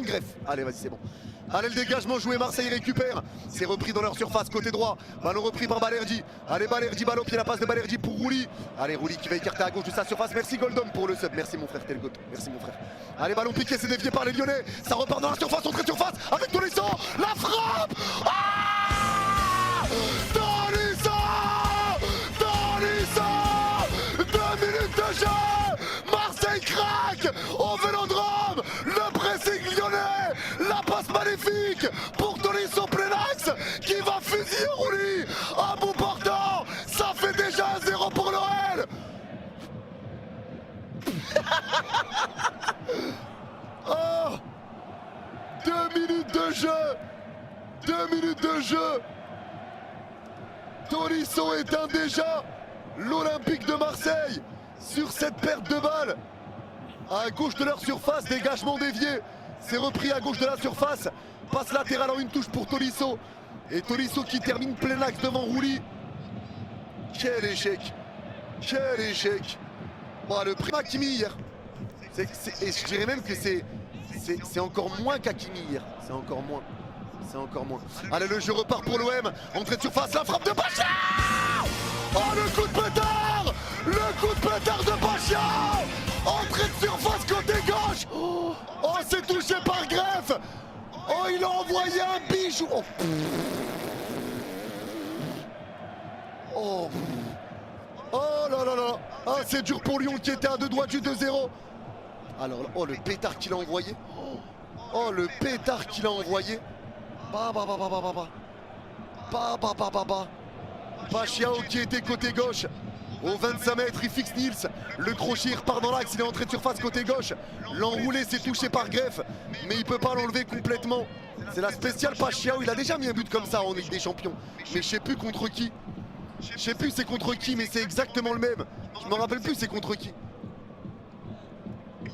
Greffe. Allez, vas-y, c'est bon. Allez, le dégagement joué, Marseille récupère. C'est repris dans leur surface, côté droit. Ballon repris par Balerdi. Allez, Balerdi, ballon pied, la passe de Balerdi pour Rouli. Allez, Rouli qui va écarter à gauche de sa surface. Merci Goldom pour le sub. Merci mon frère Telgot. Merci mon frère. Allez, ballon piqué, c'est dévié par les Lyonnais. Ça repart dans la surface, entrée de surface avec Tolisso. La frappe. Ah, Tolisso, Tolisso. 2 minutes de jeu. Marseille craque au Vélodrome. Le pressing lyonnais. La passe magnifique pour Tolisso plein axe qui va fusiller Rouli à bout portant. Ça fait déjà 1-0 pour l'OL. Oh, 2 minutes de jeu. 2 minutes de jeu. Tolisso éteint déjà l'Olympique de Marseille sur cette perte de balle. À gauche de leur surface, dégagement dévié. C'est repris à gauche de la surface. Passe latérale en une touche pour Tolisso. Et Tolisso qui termine plein axe devant Rouli. Quel échec. Quel échec. Bon, le prix Hakimi hier. Et je dirais même que c'est encore moins qu'Hakimi hier. C'est encore moins. C'est encore moins. Allez, le jeu repart pour l'OM. Entrée de surface, la frappe de Bachia. Oh, le coup de pétard. Le coup de pétard de Bachia. Entrée de surface côté gauche. Oh, c'est touché par Greffe. Oh, il a envoyé un bijou. Oh, oh. Oh là là là. Ah, c'est dur pour Lyon qui était à 2 doigts du 2-0. Alors, oh, le pétard qu'il a envoyé. Oh, le pétard qu'il a envoyé. Pachiao qui était côté gauche. Au 25 mètres, il fixe Nils. Le crochet il repart dans l'axe, il est entré de surface côté gauche. L'enroulé s'est touché par Greffe, mais il peut pas l'enlever complètement. C'est la spéciale Pachiao, il a déjà mis un but comme ça en Ligue des Champions. Mais je sais plus contre qui. Je sais plus c'est contre qui, mais c'est exactement le même. Je me rappelle plus c'est contre qui.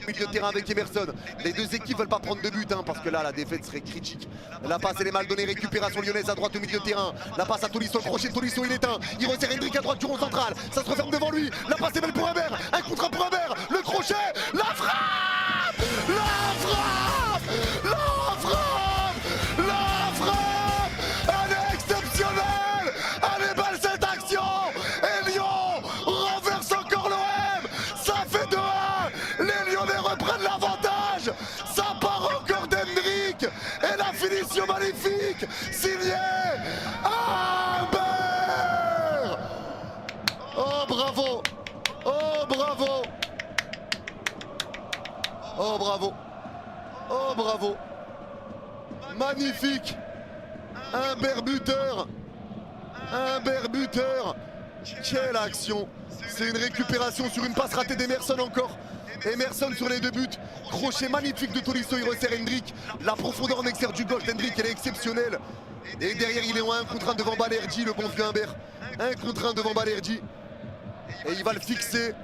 Milieu de terrain avec Emerson. Les deux équipes veulent pas prendre de but parce que là la défaite serait critique. La passe elle est mal donnée, récupération lyonnaise à droite au milieu de terrain. La passe à Tolisso, crochet de Tolisso, il éteint. Il resserre Hendrick à droite du rond central. Ça se referme devant lui. La passe est belle pour Humbert. Un contre pour Humbert. Le crochet, la frappe. La frappe. La frappe. La frappe. Elle est exceptionnelle. Elle est belle cette action. Et Lyon renverse encore l'OM. Ça fait 2-1. Les Lyonnais reprennent l'avantage. Ça part encore d'Hendrick. Et la finition magnifique signée Humbert. Oh bravo. Oh bravo. Oh bravo. Oh bravo. Magnifique. Humbert buteur. Humbert buteur. Quelle action. C'est une récupération sur une passe ratée d'Emerson encore. Emerson sur les 2 buts. Crochet magnifique de Tolisso, il resserre Hendrick. La profondeur en extérieur du gauche d'Hendrick, elle est exceptionnelle. Et derrière, il est en 1 contre 1 devant Balerdi, le bon vieux Humbert. 1 contre 1 devant Balerdi. Et il va le fixer.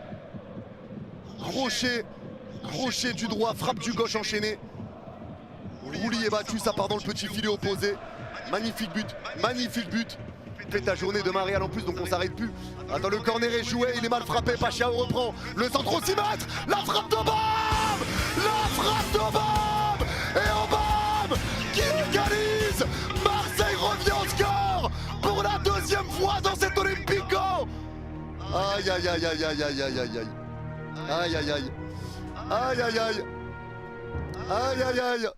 Crochet. Crochet du droit, frappe du gauche enchaîné. Rouli est battu, ça part dans le petit filet opposé. Magnifique but, magnifique but. Fait ta journée de Marial en plus, donc on s'arrête plus. Attends, le corner est joué, il est mal frappé, Pachiao reprend. Le centre au 6 mètres, la frappe de Bam. La frappe de Bam. Et Obam qui égalise. Marseille revient au score pour la 2e fois dans cet Olympico. Aïe aïe aïe aïe aïe aïe aïe aïe. Aïe aïe aïe. Aïe aïe aïe. Aïe aïe aïe.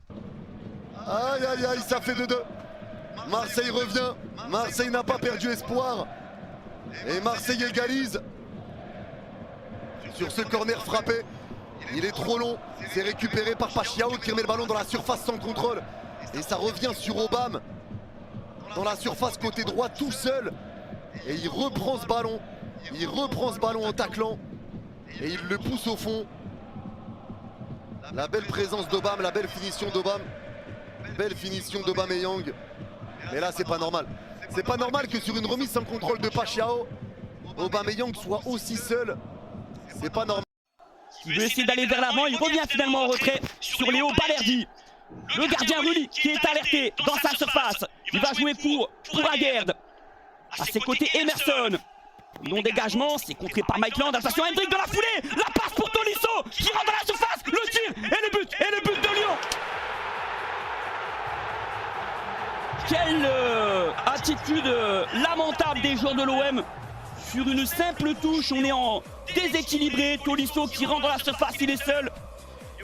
Aïe aïe aïe, ça fait 2-2. Marseille revient. Marseille n'a pas perdu espoir. Et Marseille égalise. Sur ce corner frappé. Il est trop long. C'est récupéré par Pachiao qui remet le ballon dans la surface sans contrôle. Et ça revient sur Obam. Dans la surface côté droit tout seul. Et il reprend ce ballon. Il reprend ce ballon en taclant. Et il le pousse au fond. La belle présence d'Obam, la belle finition d'Obam. Belle finition d'Aubameyang. Mais là c'est pas normal. C'est pas normal que sur une remise sans contrôle de Pachiao, Aubameyang soit aussi seul. C'est pas normal. Il veut essayer d'aller vers l'avant, il revient finalement en retrait sur Léo Balerdi. Le gardien Rouli qui est alerté dans sa surface. Il va jouer pour Aguerd. À ses côtés Emerson. Non dégagement, c'est contré par Mike Land. Attention Hendrick dans la foulée. La passe pour Tolisso qui rentre dans la surface. Le tir et le but de Lyon. Quelle attitude lamentable des joueurs de l'OM. Sur une simple touche, on est en déséquilibré. Tolisso qui rentre dans la surface, il est seul.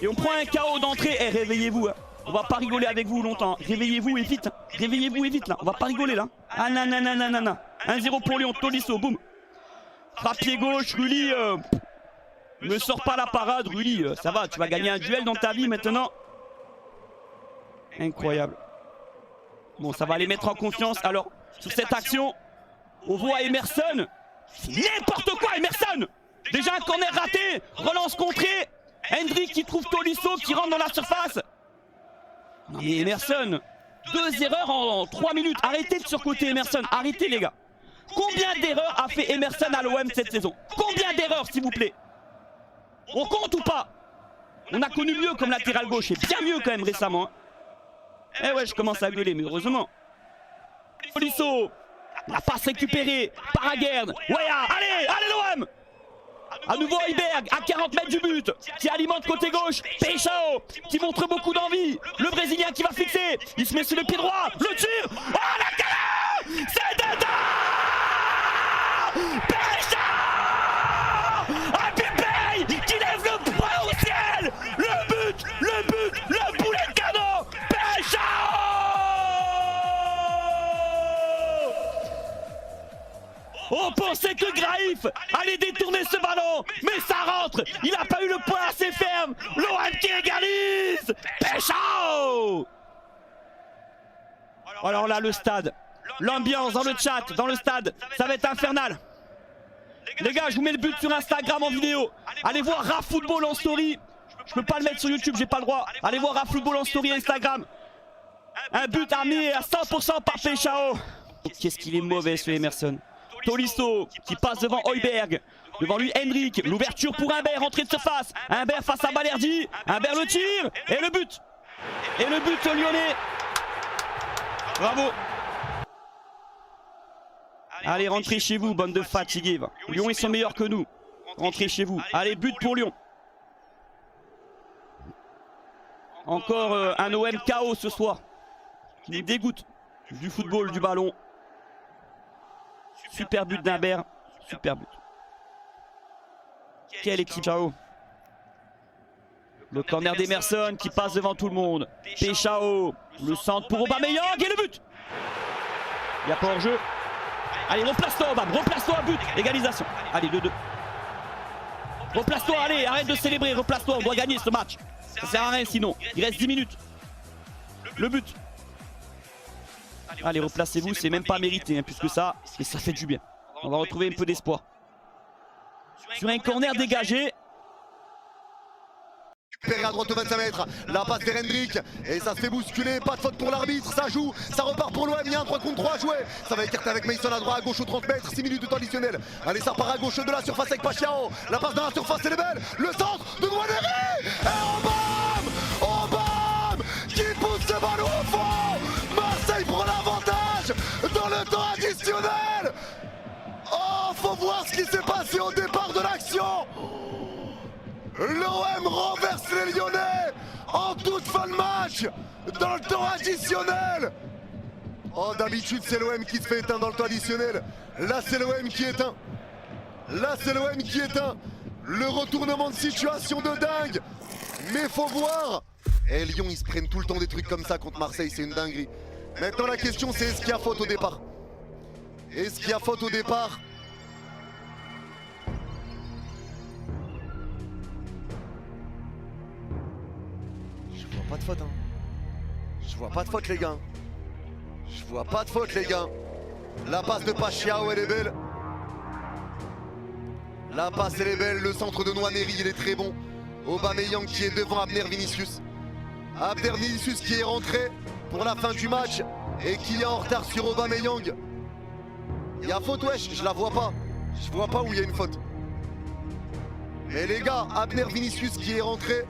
Et on prend un KO d'entrée. Eh, réveillez-vous. Hein. On va pas rigoler avec vous longtemps. Réveillez-vous et vite. Réveillez-vous et vite là. On va pas rigoler là. Ah nanana. 1-0 pour Lyon. Tolisso, boum. Frappe pied gauche. Rulli. Ne sors pas la parade. Rulli, ça va. Tu vas gagner un duel dans ta vie maintenant. Incroyable. Bon, ça va les mettre en confiance. Alors, sur cette action, on voit Emerson. N'importe quoi, Emerson. Déjà un corner raté. Relance contrée. Hendrick qui trouve Tolisso qui rentre dans la surface. Non mais Emerson, 2 erreurs en 3 minutes. Arrêtez de surcoter Emerson. Arrêtez les gars. Combien d'erreurs a fait Emerson à l'OM cette saison? Combien d'erreurs s'il vous plaît? On compte ou pas? On a connu mieux comme latéral gauche. Et bien mieux quand même récemment. Eh ouais, je commence à gueuler, mais heureusement. Tolisso, la passe récupérée par Aguerd. Weah, allez l'OM. À nouveau Højbjerg, à 40 mètres du but, qui alimente côté gauche. Peixao, qui montre beaucoup d'envie. Le Brésilien qui va fixer. Il se met sur le pied droit. Le tir. Oh la galère. C'est dedans. Peixao. Apipay qui lève le poing au ciel. Le boulet de canon. Peixao. On pensait que Graïf allait détourner ce ballon, mais ça rentre. Il n'a pas eu le poing assez ferme. L'OM qui égalise. Peixao. Alors là, le stade, l'ambiance dans le chat, dans le stade, ça va être infernal. Les gars, je vous mets le but sur Instagram en vidéo. Allez voir RAFootball en story. Je peux pas le mettre sur YouTube, j'ai pas le droit. Allez voir RAFootball en story Instagram. Un but armé à 100% par Peixao. Qu'est-ce qu'il est mauvais ce Emerson. Tolisso qui passe devant Højbjerg. Devant lui Hendrick. L'ouverture pour Humbert, entrée de surface. Humbert face à Balerdi. Humbert le tire. Et le but. Et le but lyonnais. Bravo. Allez, rentrez chez vous, bande de fatigués. Lyon, ils sont meilleurs que nous. Rentrez chez vous. Allez, but pour Lyon. Encore un OM KO ce soir. Qui nous dégoûte du football, du ballon. Super but d'Humbert. Super but. Quelle équipe, Peixao. Le corner d'Emerson qui passe devant tout le monde. Peixao. Le centre pour Aubameyang et le but. Il n'y a pas hors-jeu. Allez, replace-toi, Aubame. Replace-toi à but. Égalisation. Allez, 2-2. Replace-toi, allez, arrête de célébrer. Replace-toi, on doit gagner ce match. Ça sert à rien sinon. Il reste 10 minutes. Le but. Allez, replacez-vous, c'est même pas mérité, hein, puisque ça, et ça fait du bien. On va retrouver un peu d'espoir. Sur un corner dégagé. Récupéré à droite au 25 mètres, la passe vers Hendrick et ça se fait bousculer, pas de faute pour l'arbitre, ça joue, ça repart pour l'OM, il y a un 3 contre 3 joué, ça va écarter avec Mason à droite, à gauche au 30 mètres, 6 minutes de temps additionnel. Allez, ça repart à gauche de la surface avec Peixao, la passe dans la surface, elle est belle, le centre de Nwaneri et Aubame qui pousse ce ballon au fond. Marseille prend l'avantage dans le temps additionnel. Oh, faut voir ce qui s'est passé au départ de l'action. L'OM renverse les Lyonnais en toute fin de match dans le temps additionnel. Oh, d'habitude c'est l'OM qui se fait éteindre dans le temps additionnel. Là c'est l'OM qui éteint. Là c'est l'OM qui éteint. Le retournement de situation de dingue. Mais faut voir. Et Lyon ils se prennent tout le temps des trucs comme ça contre Marseille, c'est une dinguerie. Maintenant la question c'est est-ce qu'il y a faute au départ? Est-ce qu'il y a faute au départ? Je vois pas de faute, hein. Je vois pas de faute les gars. Je vois pas de faute les gars. La passe de Peixao elle est belle. La passe elle est belle, le centre de Nwaneri il est très bon. Aubameyang qui est devant Abner Vinicius. Abner Vinicius qui est rentré pour la fin du match et qui est en retard sur Aubameyang. Il y a faute, wesh, je la vois pas. Je vois pas où il y a une faute. Et les gars, Abner Vinicius qui est rentré.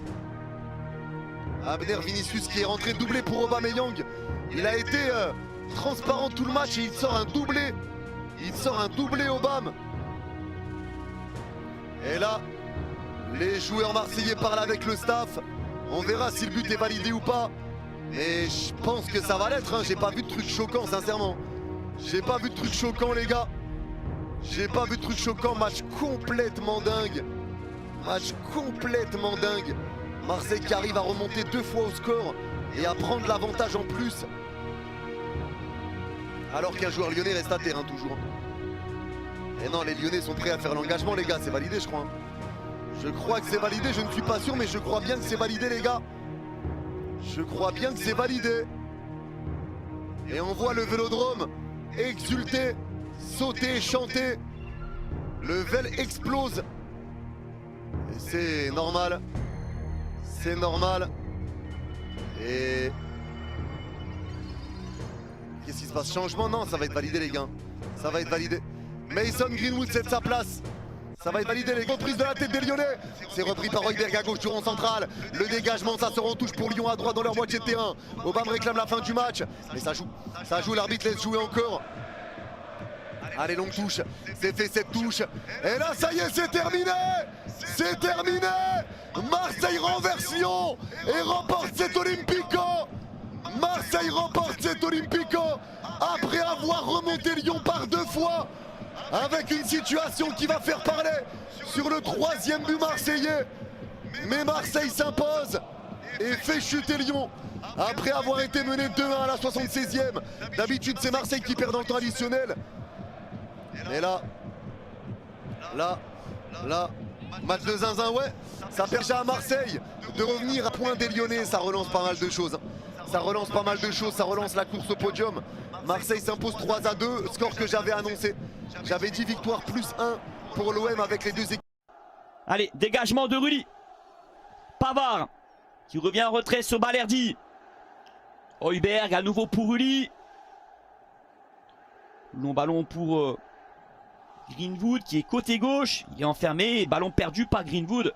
Abner Vinicius qui est rentré doublé pour Aubameyang. Il a été transparent tout le match et il sort un doublé. Il sort un doublé Aubame. Et là, les joueurs marseillais parlent avec le staff. On verra si le but est validé ou pas. Mais je pense que ça va l'être, hein. J'ai pas vu de truc choquant, sincèrement. J'ai pas vu de truc choquant, les gars. J'ai pas vu de truc choquant. Match complètement dingue. Match complètement dingue. Marseille qui arrive à remonter 2 fois au score et à prendre l'avantage en plus. Alors qu'un joueur lyonnais reste à terre, hein, toujours. Et non, les Lyonnais sont prêts à faire l'engagement, les gars. C'est validé, je crois. Hein. Je crois que c'est validé. Je ne suis pas sûr, mais je crois bien que c'est validé, les gars. Je crois bien que c'est validé. Et on voit le Vélodrome exulter, sauter, chanter. Le Vel explose. Et c'est normal. C'est normal. Et... qu'est-ce qui se passe? Changement? Non, ça va être validé, les gars. Ça va être validé. Mason Greenwood cède sa place. Ça va être validé, les reprises de la tête des Lyonnais. C'est repris par Højbjerg à gauche du rond central. Le dégagement, ça se retouche pour Lyon à droite dans leur moitié de terrain. Aubame réclame la fin du match. Mais ça joue. Ça joue, l'arbitre laisse jouer encore. Allez, longue touche. C'est fait cette touche. Et là, ça y est, c'est terminé. C'est terminé. Marseille renverse Lyon et remporte cet Olympico. Marseille remporte cet Olympico après avoir remonté Lyon par 2 fois. Avec une situation qui va faire parler sur le 3e but marseillais. Mais Marseille s'impose et fait chuter Lyon après avoir été mené 2-1 à la 76e. D'habitude, c'est Marseille qui perd dans le temps additionnel. Mais là, match de zinzin, ouais. Ça permet à Marseille de revenir à point des Lyonnais. Ça relance pas mal de choses. Ça relance pas mal de choses. Ça relance la course au podium. Marseille s'impose 3-2, score que j'avais annoncé. J'avais dit victoire plus 1 pour l'OM avec les 2 équipes. Allez, dégagement de Rulli. Pavard qui revient en retrait sur Balerdi. Højbjerg à nouveau pour Rulli. Long ballon pour Greenwood qui est côté gauche. Il est enfermé. Ballon perdu par Greenwood.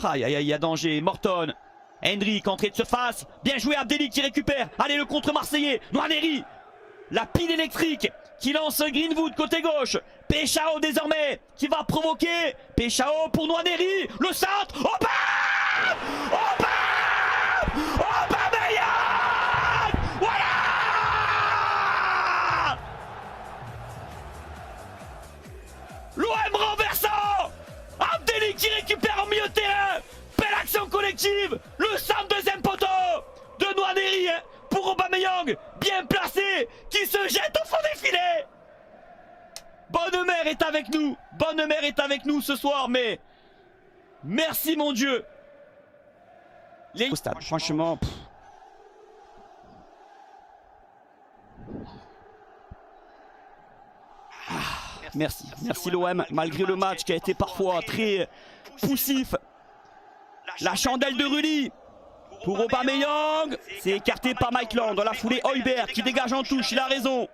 Aïe aïe aïe, il y a danger. Morton. Hendrick, entrée de surface. Bien joué, Abdelli qui récupère. Allez, le contre marseillais. Nwaneri. La pile électrique qui lance Greenwood côté gauche. Péchao désormais qui va provoquer. Péchao pour Nwaneri. Le centre. Aubame, Aubameyang. Voilà. L'OM renversant. Abdelli qui récupère en milieu de terrain. Belle action collective. Le centre, deuxième poteau de Nwaneri pour Aubameyang, bien placé, qui se jette au fond des filets. Bonne-Mère est avec nous. Bonne-Mère est avec nous ce soir, mais merci mon Dieu. Au stade, franchement. Merci, merci l'OM, malgré le match qui a été parfois très poussif. La chandelle de Rulli pour Aubameyang, c'est écarté par Maitland. Dans la foulée, Højbjerg qui dégage en touche, il a raison.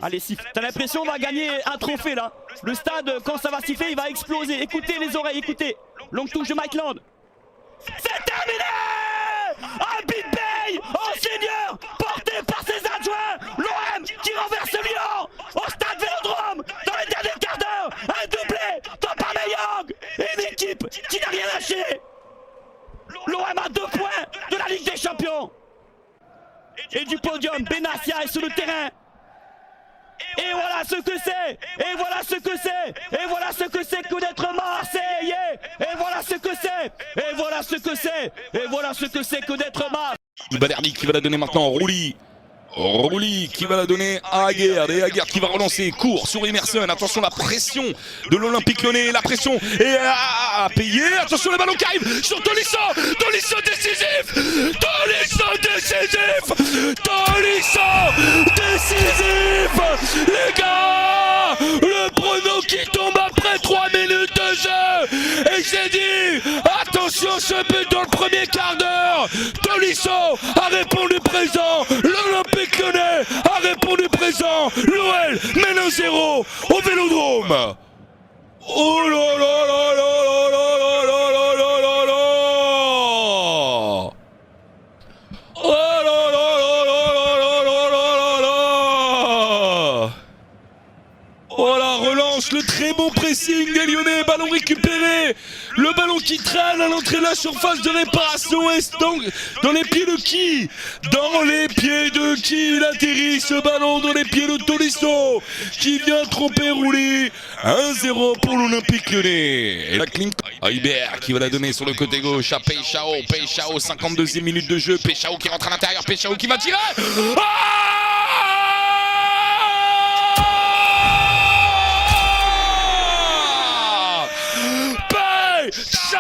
Allez, siffle. T'as l'impression qu'on va gagner un trophée là. Le stade, quand ça va siffler, il va exploser. Écoutez les oreilles, écoutez. Longue touche de Maitland. C'est terminé. Habib Bey, oh Seigneur, porté par ses adjoints. L'OM qui renverse Lyon au stade Vélodrome dans les derniers quarts d'heure. Un doublé d'Aubameyang. Une équipe qui n'a rien lâché. L'OM a 2 points de la Ligue des Champions. Et du podium, Benassia est sur le terrain. Et voilà ce que c'est. Et voilà ce que c'est. Et voilà ce que c'est que d'être Marseillais. Et voilà ce que c'est. Et voilà ce que c'est. Et voilà ce que c'est que d'être Marseillais. Balerdi qui va la donner maintenant à Rulli. Rulli qui va la donner à Aguerd. Et Aguerd qui va relancer. Court sur Emerson. Attention, la pression de l'Olympique Lyonnais. La pression est à payer. Attention, le ballon qui arrive sur Tolisso. Tolisso décisif. Tolisso décisif. Tolisso décisif. Les gars, le prono qui tombe après 3 minutes de jeu. Et j'ai dit, attention, ce but dans le premier quart d'heure. Tolisso a répondu présent. L'Olympique Lyonnais a répondu présent. L'OL mène 1-0 au Vélodrome. Oh là là là là là là là là là là là. Oh là là là là là là là là. Oh la relance, le très bon pressing des Lyonnais, ballon récupéré. Le ballon qui traîne à l'entrée de la surface de réparation est donc dans les pieds de qui? Dans les pieds de qui il atterrit ce ballon? Dans les pieds de Tolisso qui vient tromper Rouli. 1-0 pour l'Olympique Lyonnais. Et la Clint Hubert qui va la donner sur le côté gauche à Peixao. Peixao, 52e minute de jeu. Peixao qui rentre à l'intérieur. Peixao qui va tirer. Peixao!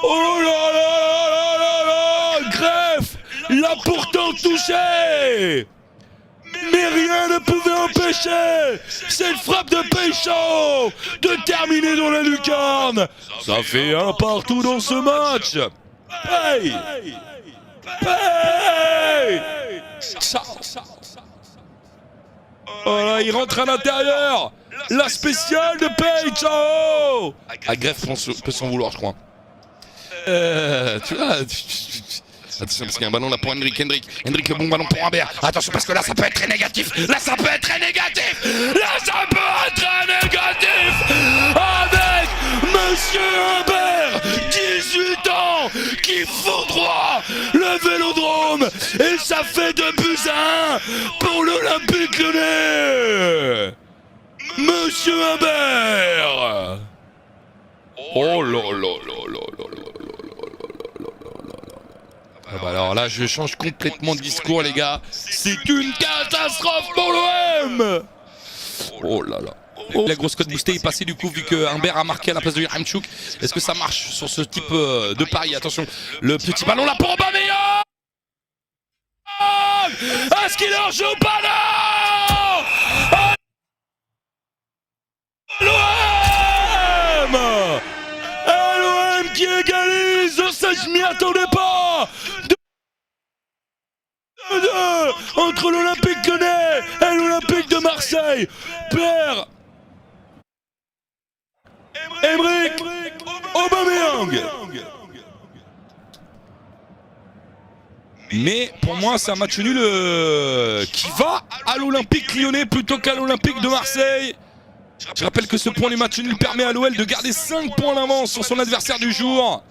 Oh là là là là là! Greff l'a pourtant touché! Mais rien ne pouvait empêcher cette frappe de Peixao de terminer dans la lucarne. Ça fait un partout dans ce match. Hey! Hey! Voilà, il rentre à l'intérieur. La spéciale de Peixao. Ah, Greff peut s'en vouloir, je crois. Tu vois... Attention parce qu'il y a un ballon là pour Hendrik. Hendrik, le bon ballon pour Humbert. Attention parce que là ça peut être très négatif. Là ça peut être très négatif. Avec Monsieur Humbert, 18 ans, qui foudroie le Vélodrome. Et ça fait 2-1 pour l'Olympique Lyonnais. Monsieur Humbert. Oh là là là là là là. Ah bah alors là je change complètement de discours les gars. C'est une catastrophe pour l'OM. Oh là là. La grosse cote boostée est passée du coup vu que Humbert a marqué à la place de Yaremchuk. Est-ce que ça marche sur ce type de pari? Attention, le petit ballon là pour Aubameyang. Est-ce qu'il est en jeu ou pas? Non. L'OM qui égalise. Ça je m'y attendais pas. Entre l'Olympique Lyonnais et l'Olympique de Marseille. Pierre Emerick Aubameyang. Mais pour moi c'est un match nul qui va à l'Olympique Lyonnais plutôt qu'à l'Olympique de Marseille. Je rappelle que ce point du match nul permet à l'OL de garder 5 points d'avance sur son adversaire du jour.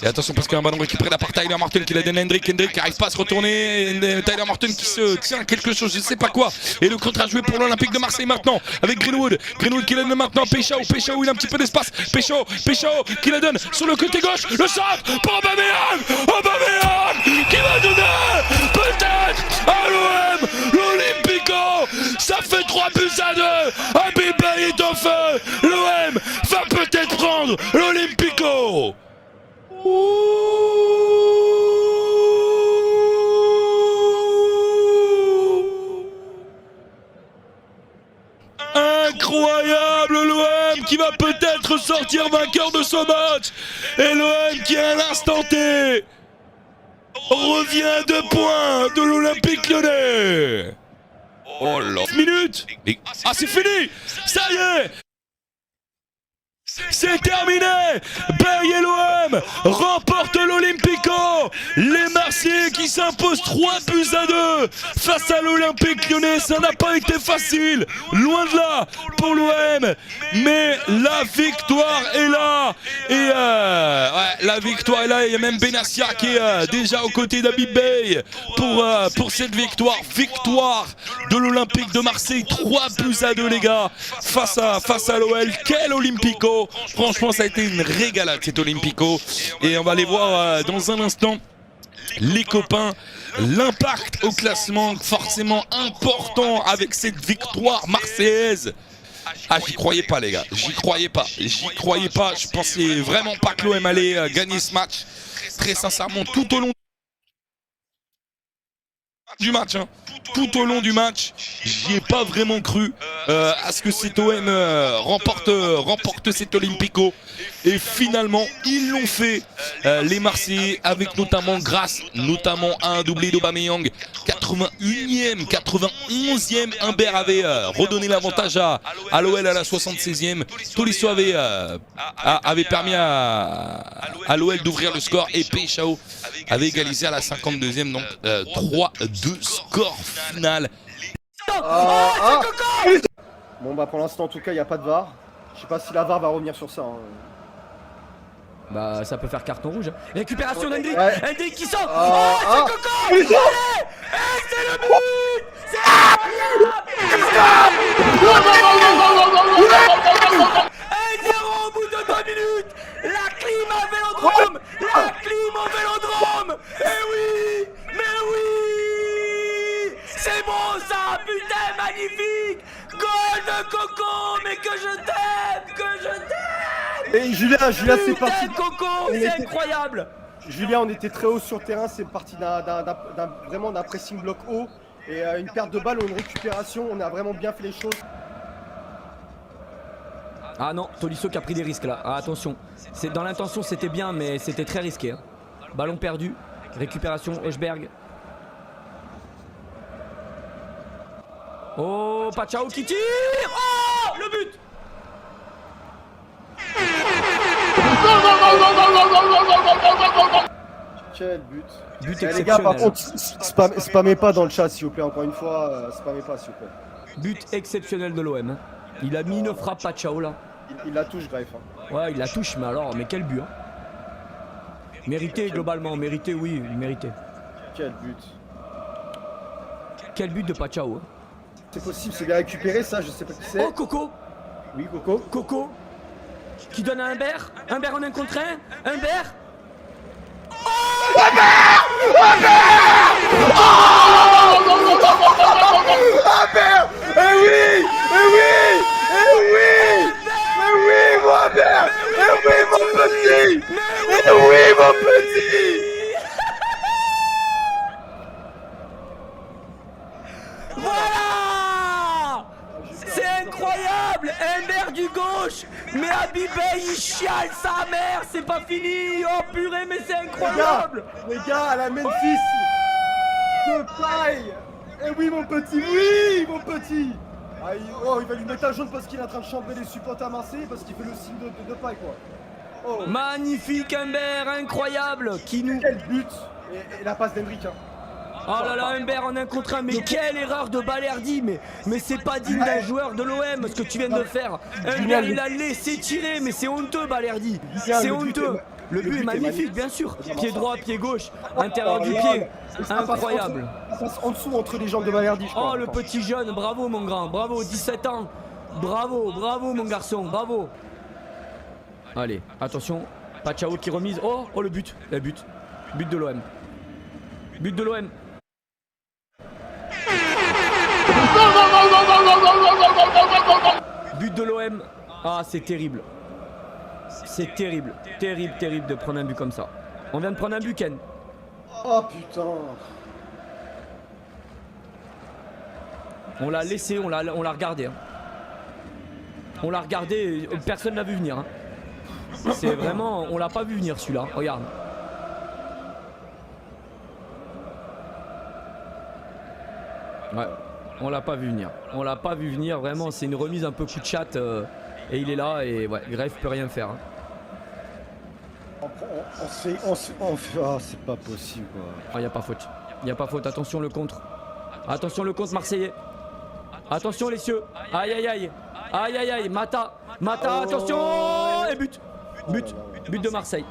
Et attention parce qu'il y a un ballon récupéré là par Tyler Martin qui la donne à Hendrik. Hendrik n'arrive pas à se retourner. Tyler Martin qui se tient à quelque chose, je ne sais pas quoi. Et le contre à jouer pour l'Olympique de Marseille maintenant avec Greenwood. Greenwood qui la donne maintenant à Peixao. Peixao, il a un petit peu d'espace. Peixao qui la donne sur le côté gauche. Le centre pour Aubameyang. Aubameyang qui va donner peut-être à l'OM l'Olympico. Ça fait 3-2. Habib Beye est en feu. L'OM va peut-être prendre l'Olympico. Incroyable, l'OM qui va peut-être sortir vainqueur de ce match. Et l'OM qui à l'instant T revient 2 points de l'Olympique Lyonnais. Oh là, minutes. Ah c'est fini. Ça y est. C'est terminé. Beye et l'OM remportent l'Olympico. Les Marseillais qui s'imposent 3-2 face à l'Olympique Lyonnais. Ça n'a pas été facile, loin de là pour l'OM. Mais la victoire est là. Et ouais, la victoire est là. Il y a même Benassia qui est déjà aux côtés d'Habib Beye pour cette victoire. Victoire de l'Olympique de Marseille, 3-2 les gars, face à l'OL. Quel Olympico. Franchement ça a été une régalade cet Olympico. Et on va aller voir dans un instant les copains, l'impact au classement forcément important avec cette victoire marseillaise. Ah j'y croyais pas les gars, j'y croyais pas. Je pensais vraiment pas que l'OM allait gagner ce match. Très sincèrement tout au long du match, hein. Tout au long du match, j'y ai pas vraiment cru à ce que cet OM remporte cet Olympico. Et finalement, ils l'ont fait, les Marseillais, avec grâce à un doublé d'Aubameyang. 91e, Humbert avait redonné l'avantage à l'OL à la 76e. Tolisso avait permis à l'OL d'ouvrir le score et Peixao avait égalisé à la 52e, donc 3-2 score final. Bon bah pour l'instant en tout cas il n'y a pas de VAR. Je sais pas si la VAR va revenir sur ça. Hein. Bah ça peut faire carton rouge. Récupération d'Hendrick. Ouais. Hendrick qui sort. Ah, Oh, ah. c'est Coco. Allez. Et c'est le but. C'est incroyable. 1-0 au bout de 2 minutes. La clim à Vélodrome. La clim au Vélodrome. Eh oui. Mais oui. C'est bon ça. Putain magnifique. Goal de Coco. Mais que je t'aime. Que je t'aime. Et Julien c'est Putain parti. de Coco. On C'est était- incroyable. Julien, on était très haut sur le terrain, c'est parti vraiment d'un pressing bloc haut et une perte de balle ou une récupération, on a vraiment bien fait les choses. Ah non, Tolisso qui a pris des risques là. Ah, attention, dans l'intention c'était bien mais c'était très risqué. Hein. Ballon perdu, récupération Eschberg. Oh, Pachao qui tire. Oh, le but. Quel but. But Eh, les gars, par exceptionnel. contre, spammez pas dans le chat s'il vous plaît, encore une fois, spammez pas s'il vous plaît. But exceptionnel de l'OM. Hein. Il a mis une frappe Pachao là. Il la touche, Greff. Hein. Ouais, il la touche, mais quel but. Hein. Mérité globalement, mérité, oui, mérité. Quel but. Quel but de Pachao. Hein. C'est possible, c'est bien récupéré ça, je sais pas qui c'est. Oh, Coco. Oui, Coco. Coco qui donne à Humbert. Humbert en un contre un. Humbert. Voilà. C'est incroyable. Humbert du gauche. Mais Abibé il chiale sa mère. C'est pas fini. Oh purée mais c'est incroyable. Les gars, à la Memphis de paille. Eh oui mon petit, oui mon petit. Ah, il va lui mettre un jaune parce qu'il est en train de chambrer les supporters à Marseille parce qu'il fait le signe de paille quoi. Oh, Magnifique Humbert, incroyable. Qui nous... quel but. Et la passe d'Hendrick. Hein. Oh là là, Humbert en un contre un, mais quelle erreur de Balerdi, mais c'est pas digne d'un joueur de l'OM ce que tu viens de faire. Humbert il a laissé tirer, mais c'est honteux Balerdi, c'est honteux. Le but est magnifique bien sûr, pied droit, pied gauche, intérieur du pied, incroyable. Ça passe en dessous entre les jambes de Balerdi je crois. Oh le petit jeune, bravo mon grand, bravo, 17 ans, bravo, bravo mon garçon, bravo. Allez, attention, Pachao qui remise, oh le but, but de l'OM. But de l'OM. But de l'OM. Ah, c'est terrible. C'est terrible. Terrible de prendre un but comme ça. On vient de prendre un but, Ken. Oh putain. On l'a laissé, on l'a regardé. Hein. On l'a regardé, personne l'a vu venir. Hein. C'est vraiment, on l'a pas vu venir celui-là. Regarde. Ouais, on l'a pas vu venir. On l'a pas vu venir, vraiment, c'est une remise un peu coup de chatte. Et il est là et ouais, Greff peut rien faire. Hein. On fait... Ah, c'est pas possible quoi. Ah, y a pas faute. Y a pas faute, attention le contre. Attention le contre marseillais. Attention les cieux. Aïe aïe aïe. Aïe aïe aïe. Mata. Mata, attention. Et but. But de Marseille.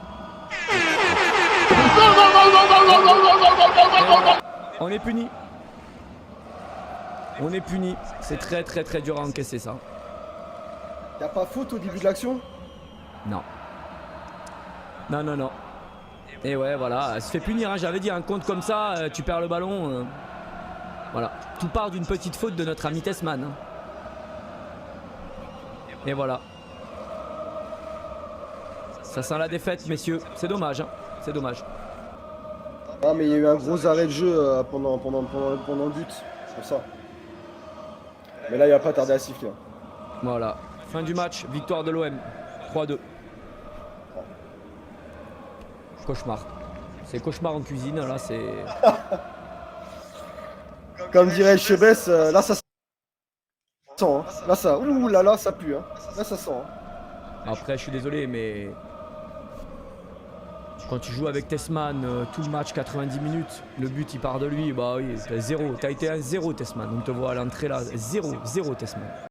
On est puni. On est puni. C'est très dur à encaisser ça. Y'a pas faute au début de l'action? Non. Non. Et ouais, voilà, elle se fait punir. Hein. J'avais dit un compte comme ça, tu perds le ballon. Voilà. Tout part d'une petite faute de notre ami Tessman. Hein. Et voilà. Ça sent la défaite, messieurs. C'est dommage. Hein. C'est dommage. Ah, mais il y a eu un gros arrêt de jeu pendant le but. C'est pour ça. Mais là, il va pas tarder à siffler. Voilà. Fin du match, victoire de l'OM. 3-2. Cauchemar. C'est cauchemar en cuisine, là, c'est... Comme dirait Chebès, là, ça sent. Hein. Là, ça... Ouh là là, ça pue. Hein. Là, ça sent. Hein. Après, je suis désolé, mais... Quand tu joues avec Tessman, tout le match, 90 minutes, le but, il part de lui, bah oui, c'est 0. T'as été un 0, Tessman. On te voit à l'entrée, là, 0 Tessman.